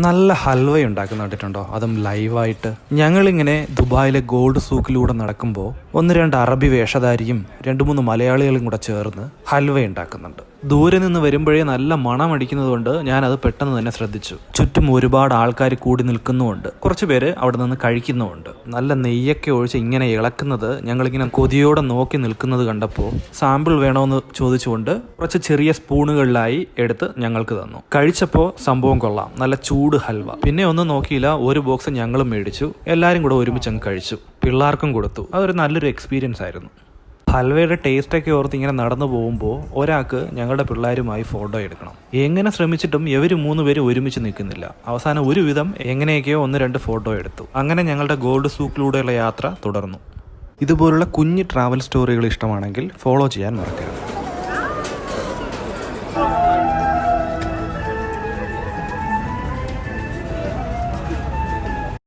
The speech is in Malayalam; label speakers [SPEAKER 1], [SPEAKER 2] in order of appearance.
[SPEAKER 1] നല്ല ഹൽവ ഉണ്ടാക്കുന്ന കണ്ടിട്ടുണ്ടോ? അതും ലൈവായിട്ട്. ഞങ്ങളിങ്ങനെ ദുബായിലെ ഗോൾഡ് സൂക്കിലൂടെ നടക്കുമ്പോൾ ഒന്ന് രണ്ട് അറബി വേഷധാരിയും 2-3 മലയാളികളും കൂടെ ചേർന്ന് ഹൽവ ഉണ്ടാക്കുന്നുണ്ട്. ദൂരെ നിന്ന് വരുമ്പോഴേ നല്ല മണം അടിക്കുന്നത് കൊണ്ട് ഞാനത് പെട്ടെന്ന് തന്നെ ശ്രദ്ധിച്ചു. ചുറ്റും ഒരുപാട് ആൾക്കാർ കൂടി നിൽക്കുന്നുമുണ്ട്. കുറച്ച് പേര് അവിടെ നിന്ന് കഴിക്കുന്നുമുണ്ട്. നല്ല നെയ്യൊക്കെ ഒഴിച്ച് ഇങ്ങനെ ഇളക്കുന്നത് ഞങ്ങളിങ്ങനെ കൊതിയോടെ നോക്കി നിൽക്കുന്നത് കണ്ടപ്പോൾ സാമ്പിൾ വേണമെന്ന് ചോദിച്ചുകൊണ്ട് കുറച്ച് ചെറിയ സ്പൂണുകളിലായി എടുത്ത് ഞങ്ങൾക്ക് തന്നു. കഴിച്ചപ്പോൾ സംഭവം കൊള്ളാം, നല്ല ചൂട് ഹൽവ. പിന്നെ ഒന്നും നോക്കിയില്ല, ഒരു ബോക്സ് ഞങ്ങളും മേടിച്ചു. എല്ലാവരും കൂടെ ഒരുമിച്ച് അങ്ങ് കഴിച്ചു. പിള്ളേർക്കും കൊടുത്തു. അതൊരു നല്ലൊരു എക്സ്പീരിയൻസ് ആയിരുന്നു. ഹൽവയുടെ ടേസ്റ്റൊക്കെ ഓർത്ത് ഇങ്ങനെ നടന്നു പോകുമ്പോൾ ഒരാൾക്ക് ഞങ്ങളുടെ പിള്ളേരുമായി ഫോട്ടോ എടുക്കണം. എങ്ങനെ ശ്രമിച്ചിട്ടും ഇവർ 3 പേരും ഒരുമിച്ച് നിൽക്കുന്നില്ല. അവസാനം ഒരുവിധം എങ്ങനെയൊക്കെയോ 1-2 ഫോട്ടോ എടുത്തു. അങ്ങനെ ഞങ്ങളുടെ ഗോൾഡ് സൂക്കിലൂടെയുള്ള യാത്ര തുടർന്നു. ഇതുപോലുള്ള കുഞ്ഞ് ട്രാവൽ സ്റ്റോറികൾ ഇഷ്ടമാണെങ്കിൽ ഫോളോ ചെയ്യാൻ മറക്കരുത്.